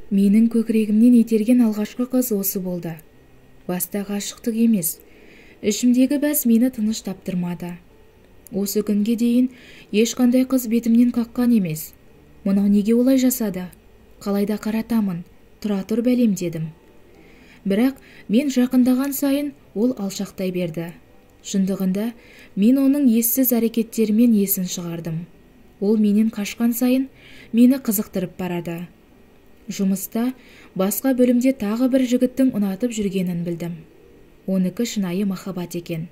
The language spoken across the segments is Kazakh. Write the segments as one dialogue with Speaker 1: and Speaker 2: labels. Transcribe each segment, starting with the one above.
Speaker 1: Менің көкірегімнен итерген алғашқы қыз осы болды. Баста ғашықтық емес, ішімдегі бәс мені тыныш таптырмады. Осы күнге дейін ешқандай қыз бетімнен қаққан емес. Мынау неге олай жасады? Қалайда қаратамын, тұра тұр бәлем дедім. Бірақ мен жақындаған сайын ол алшақтай берді. Шындығында мен оның ессіз әрекеттерімен есін шығардым. Ол менен қашқан сайын мені қызықтырып барады. Жұмыста басқа бөлімде тағы бір жігіттің ұнатып жүргенін білдім. Оныкі шынайы махаббат екен.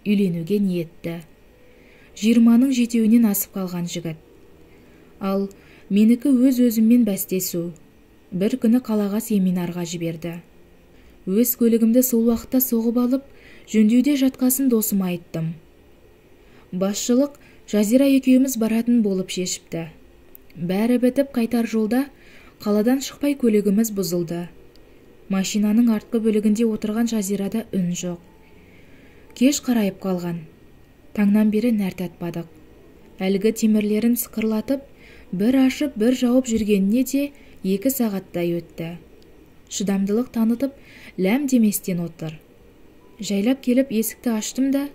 Speaker 1: Үйленуге ниетті. 20-ның жетеуінен асып қалған жігіт. Ал менікі өз-өзіммен бәстесу. Бір күні қалаға семинарға жіберді. Өз көлігімді сол уақытта соғып алып, жөндеуде жатқасын досыма айттым. Басшылық Жазира екеуміз баратын болып шешіпті. Бәрі бітіп қайтар жолда қаладан шықпай көлігіміз бұзылды. Машинаның артқы бөлігінде отырған Жазирада үн жоқ. Кеш қарайып қалған. Таңнан бері нәр татпадық. Әлгі темірлерін сықырлатып, бір ашып, бір жауып жүргеніне де 2 сағаттай өтті. Шыдамдылық танытып, ләм деместен отыр. Жайлап келіп есікті аштым да,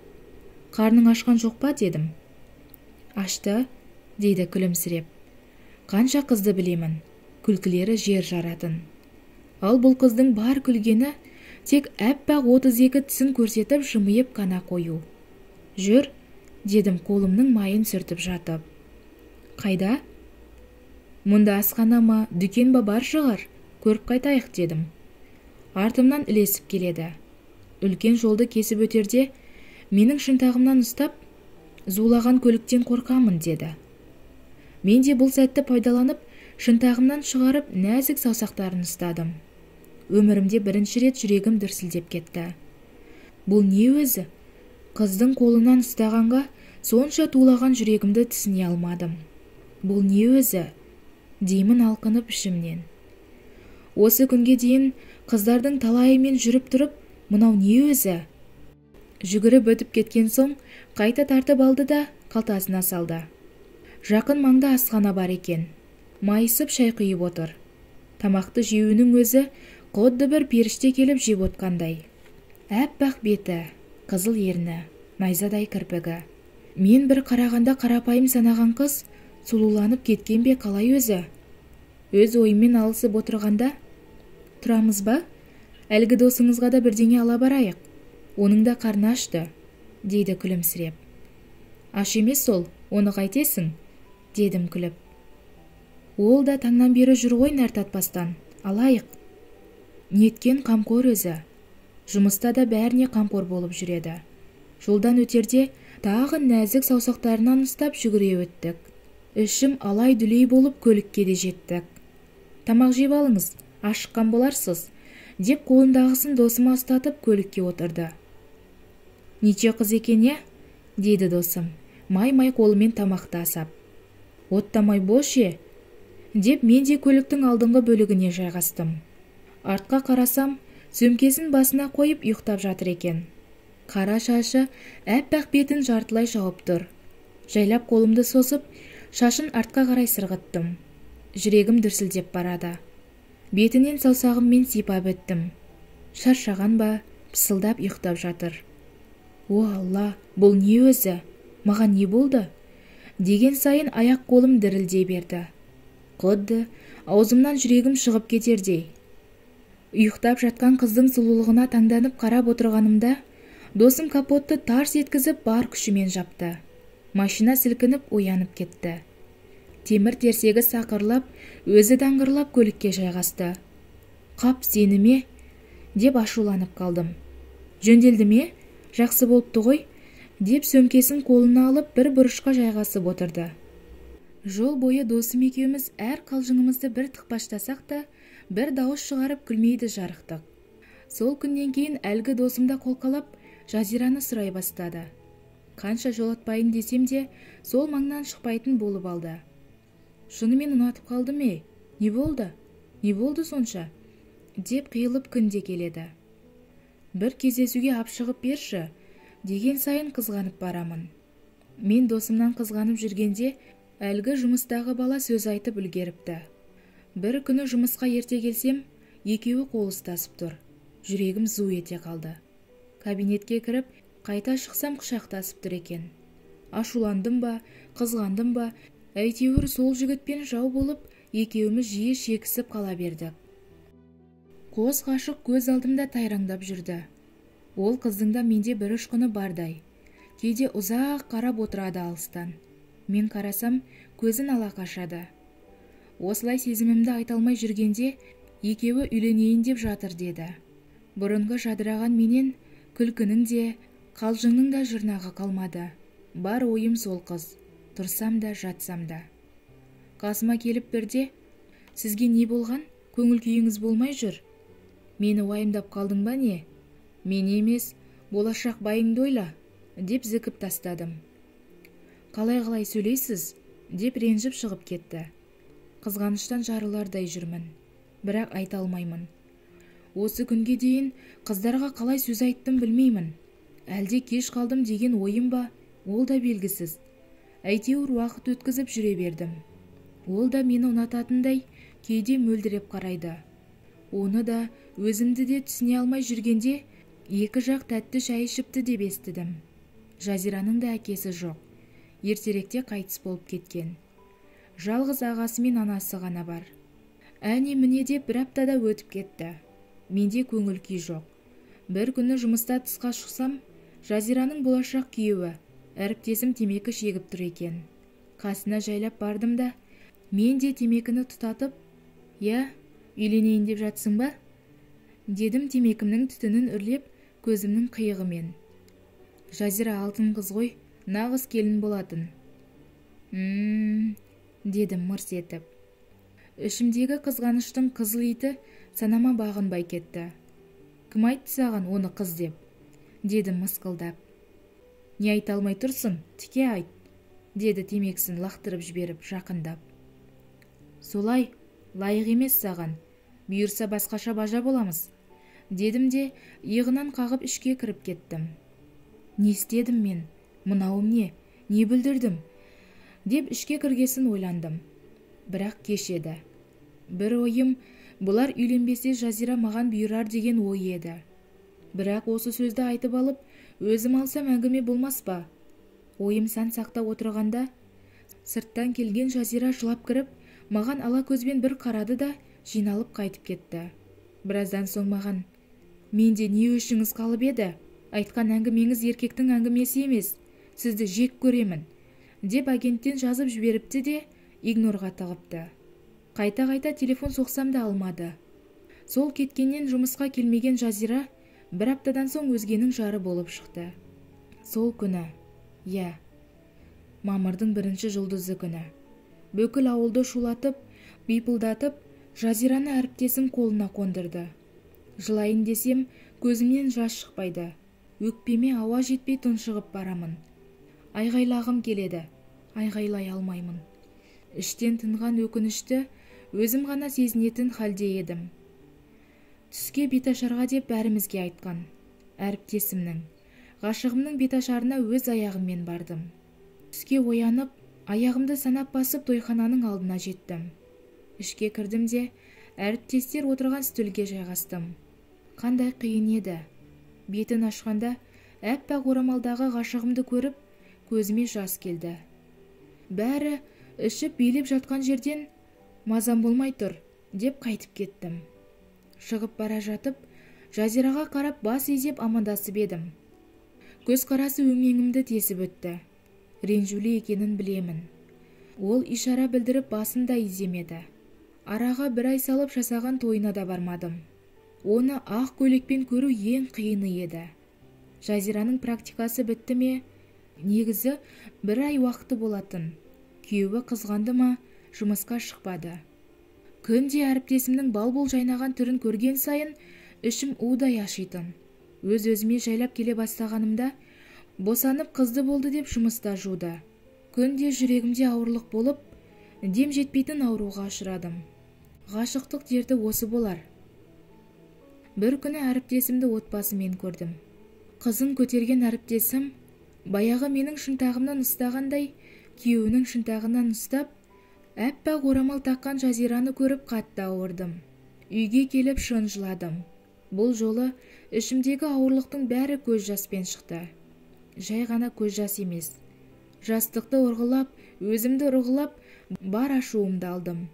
Speaker 1: "Қарның ашқан жоқ па?" дедім. "Ашты", дейді күлімсіреп. "Қанша қызды білемін, күлкілері жер жаратын. Ал бұл қыздың бар күлгені тек әппақ 32 тісін көрсетіп жымиып қана қою." "Жүр", дедім қолымның майын сүртіп жатып. "Қайда?" "Мұнда асхана ма, дүкен ба бар шығар, көріп қайтайық" дедім. Артымнан ілесіп келеді. Үлкен жолды кесіп өтерде, менің шынтағымнан ұстап, "Зулаған көліктен қорқамын" деді. Мен де бұл сәтті пайдаланып, шынтағымнан шығарып, нәзік саусақтарын ұстадым. Өмірімде бірінші рет жүрегім дүрсілдеп кетті. Бұл не өзі? Қыздың қолынан ұстағанға сонша тулаған жүрегімді түсіне алмадым. Бұл не өзі? Деймін алқынып ішімнен. Осы күнге дейін қыздардың талайымен жүріп тұрып, мынау не өзі? Жүгіріп өтіп кеткен соң, қайта тартып алды да қалтасына салды. Жақын маңда асхана бар екен. Майысып шай құйып отыр. Тамақты жеуінің өзі құдды бір періште келіп жеп отқандай. Әппақ беті, қызыл ерні, найзадай кірпігі. Мен бір қарағанда қарапайым санаған қыз сұлуланып кеткен бе қалай өзі? Өз ойымен алысып отырғанда, "Тұрамыз ба? Әлгі досыңызға да бірдеңе ала барайық. Оның да қарны ашты", дейді күлімсіреп. "Аш емес ол, оны қайтесің?" дедім күліп. "Ол да таңнан бері жүр ғой нәр татпастан. Алайық." Неткен қамқор өзі. Жұмыста да бәріне қамқор болып жүреді. Жолдан өтерде тағы нәзік саусақтарынан ұстап жүгіре өттік. Ішім алай-дүлей болып көлікке де жеттік. "Тамақ жеп алыңыз, ашыққан боларсыз", деп қолындағысын досыма ұстатып көлікке отырды. "Неше қыз екен е?" дейді досым, май-май қолымен тамақты асап. "Оттамай бош е", деп мен де көліктің алдыңғы бөлігіне жайғастым. Артқа қарасам, сөмкесін басына қойып ұйықтап жатыр екен. Қара шашы әппақ бетін жартылай жауып тұр. Жайлап қолымды созып, шашын артқа қарай сырғыттым. Жүрегім дүрсілдеп барады. Бетінен саусағыммен сипап өттім. Шаршаған ба, пысылдап ұйықтап жатыр. "О Алла, бұл не өзі? Маған не болды?" деген сайын аяқ қолым дірілдей берді. Құдды аузымнан жүрегім шығып кетердей. Ұйықтап жатқан қыздың сұлулығына таңданып қарап отырғанымда, досым капотты тарс еткізіп бар күшімен жапты. Машина сілкініп оянып кетті. Темір терсегі сақырлап, өзі даңғырлап көлікке жайғасты. "Қап, сені ме?" деп ашуланып қалдым. "Жөнделді ме? Жақсы болыпты ғой", деп сөмкесін қолына алып бір бұрышқа жайғасып отырды. Жол бойы досым екеуміз әр қалжыңымызды бір тықпаштасақ та, бір дауыс шығарып күлмейді жарықтық. Сол күннен кейін әлгі досымда қолқалап, Жазираны сұрай бастады. Қанша жолатпайын десем де, сол маңнан шықпайтын болып алды. "Шынымен ұнатып қалды ме? Не болды? Не болды сонша?" деп қиылып күнде келеді. "Бір кездесуге ап шығып берші", деген сайын қызғанып барамын. Мен досымнан қызғанып жүргенде, әлгі жұмыстағы бала сөз айтып үлгеріпті. Бір күні жұмысқа ерте келсем, екеуі қол ұстасып тұр. Жүрегім зу ете қалды. Кабинетке кіріп, қайта шықсам құшақтасып тұр екен. Ашуландым ба, қызғандым ба, әйтеуір сол жігітпен жау болып, екеуіміз жиі шекісіп қала бердік. Қос ғашық көз алдымда тайраңдап жүрді. Ол қыздың да менде бір ұшқыны бардай. Кейде ұзақ қарап отырады алыстан. Мен қарасам, көзін ала қашады. Осылай сезімімді айта алмай жүргенде, екеуі үйленейін деп жатыр деді. Бұрынғы жадыраған менен күлкінің де, қалжыңның да жұрнағы қалмады. Бар ойым сол қыз. Тұрсам да, жатсам да. Қасыма келіп бірде, сізге не болған? Көңіл күйіңіз болмай жүр? Мені уайымдап қалдың ба не? Мен емес, болашақ байыңды ойла, деп зікіп тастадым. Қалай сөйлейсіз? Деп ренжіп шығып кетті. Қызғаныштан жарылардай жүрмін, бірақ айта алмаймын. Осы күнге дейін қыздарға қалай сөз айттым білмеймін. Әлде кеш қалдым деген ойым ба, ол да белгісіз. Әйтеуір уақыт өткізіп жүре бердім. Ол да мені ұнататындай кейде мөлдіреп қарайды. Оны да, өзімді де түсіне алмай жүргенде, екі жақ тәтті шай ішіпті деп естідім. Жазираның да әкесі жоқ. Ертеректе қайтыс болып кеткен. Жалғыз ағасы мен анасы ғана бар. Әне міне деп бір аптада өтіп кетті. Менде көңіл күй жоқ. Бір күні жұмыста тысқа шықсам, Жазираның болашақ күйеуі, әріптесім темекі шегіп тұр екен. Қасына жайлап бардым да, мен де темекіні тұтатып, «Я, үйленейін деп жатсың ба?» дедім темекімнің түтінін үрлеп көзімнің қиығымен. Жазира алтын қыз ғой, нағыз келін болатын. Дедім мырс етіп. Ішімдегі қызғаныштың қызыл иті санама бағынбай кетті. Кім айтты саған оны қыз деп? Дедім мысқылдап. Не айта алмай тұрсың? Тіке айт, деді темекісін лақтырып жіберіп жақындап. Солай, лайық емес саған. Бұйырса басқаша бажа боламыз, дедім де иығынан қағып ішке кіріп кеттім. Не істедім мен? Мынауым не? Не бүлдірдім? Деп ішке кіргесін ойландым. Бірақ кеш еді. Бір ойым, бұлар үйленбесе Жазира маған бұйырар деген ой еді. Бірақ осы сөзді айтып алып, өзім алсам әңгіме болмас па? Ойым сан сақта отырғанда, сырттан келген Жазира жылап кіріп, маған ала көзбен бір қарады да, жиналып қайтып кетті. Біраздан соң маған, менде не өшіңіз қалып еді? Айтқан әңгімеңіз еркектің әңгімесі емес, сізді жек көремін, деп агенттен жазып жіберіпті де, игнорға тығыпты. Қайта телефон соқсам да алмады. Сол кеткеннен жұмысқа келмеген Жазира бір аптадан соң өзгенің жары болып шықты. Сол күні, мамырдың 1 жұлдызы күні. Бүкіл ауылды шулатып, бипылдатып, Жазираны әріптесім қолына қондырды. Жылайын десем, көзімнен жас шықпайды. Өкпеме ауа жетпей тұншығып барамын. Айғайлағым келеді, айғайлай алмаймын. Іштен тынған өкінішті өзім ғана сезінетін халде едім. Түске беташарға деп бәрімізге айтқан. Әріптесімнің, ғашығымның беташарына өз аяғыммен бардым. Түске оянып, аяғымды санап басып тойхананың алдына жеттім. Ішке кірдім де, әріптестер отырған стөлге жайғастым. Қандай қиын еді. Бетін ашқанда, әппақ орамалдағы ғашығымды көріп, көзіме жас келді. Бәрі ішіп билеп жатқан жерден, мазам болмай тұр, деп қайтып кеттім. Шығып бара жатып, Жазираға қарап бас изеп амандасып едім. Көз қарасы өңмеңімді тесіп өтті. Ренжулі екенін білемін. Ол ишара білдіріп басын да иземеді. Араға бір ай салып жасаған тойына да бармадым. Оны ақ көйлекпен көру ең қиыны еді. Жазираның практикасы бітті ме? Негізі бір ай уақыты болатын. Күйеуі қызғанды ма, жұмысқа шықпады. Күнде әріптесімнің бал-бұл жайнаған түрін көрген сайын, ішім удай ашитын. Өз-өзіме жайлап келе бастағанымда, босанып қызды болды деп жұмыста жуды. Күнде жүрегімде ауырлық болып, дем жетпейтін ауруға ұшырадым. Ғашықтық дерті осы болар. Бір күні әріптесімді отбасымен көрдім. Қызын көтерген әріптесім, баяғы менің шынтағымнан ұстағандай, күйеуінің шынтағынан ұстап, Әппақ орамал таққан Жазираны көріп қатты ауырдым. Үйге келіп шын жыладым. Бұл жолы ішімдегі ауырлықтың бәрі көз жаспен шықты. Жай ғана көз жас емес. Жастықты ұрғылап, өзімді ұрғылап, бар ашуымды алдым.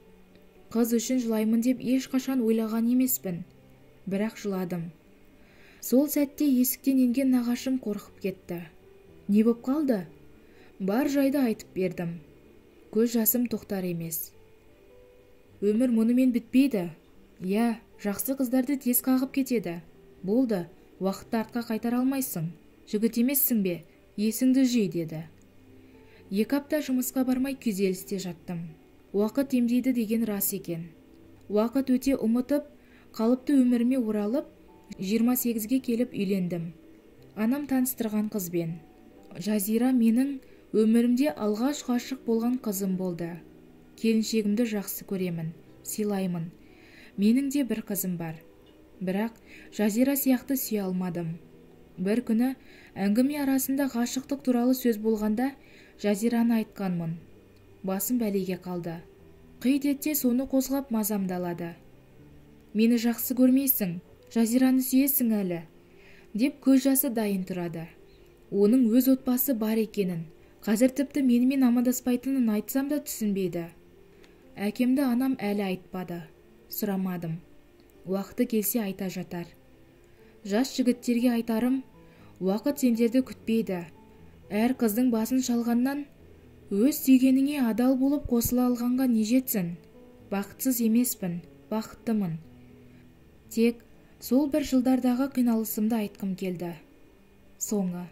Speaker 1: Қыз үшін жылаймын деп ешқашан ойлаған емеспін. Бірақ жыладым. Сол сәтте есіктен енген нағашым қорқып кетті. Не боп қалды? Бар жайды айтып бердім. Көз жасым тоқтар емес. Өмір мұнымен бітпейді. Я, жақсы қыздарды тез қағып кетеді. Болды, уақытты артқа қайтара алмайсың. Жігіт емессің бе? Есіңді жи, деді. 2 апта жұмысқа бармай күйзелісте жаттым. Уақыт емдейді деген рас екен. Уақыт өте ұмытып, қалыпты өміріме оралып, 28-ге келіп үйлендім. Анам таныстырған қызбен. Жазира менің өмірімде алғаш ғашық болған қызым болды. Келіншегімді жақсы көремін, сыйлаймын. Менің де бір қызым бар. Бірақ Жазира сияқты сүйе алмадым. Бір күні әңгіме арасында ғашықтық туралы сөз болғанда Жазираны айтқанмын. Басым бәлеге қалды. Қит етсе соны қозғап мазамды алады. Мені жақсы көрмейсің, Жазираны сүйесің әлі, деп көз жасы дайын тұрады. Оның өз отбасы бар екенін, қазір тіпті менімен амандаспайтынын айтсам да түсінбейді. Әкемді анам әлі айтпады. Сұрамадым. Уақыты келсе айта жатар. Жас жігіттерге айтарым, уақыт сендерді күтпейді. Әр қыздың басын шалғаннан, өз сүйгеніңе адал болып қосыла алғанға не жетсін? Бақытсыз емеспін, бақыттымын. Тек сол бір жылдардағы қиналысымды айтқым келді. Соңы.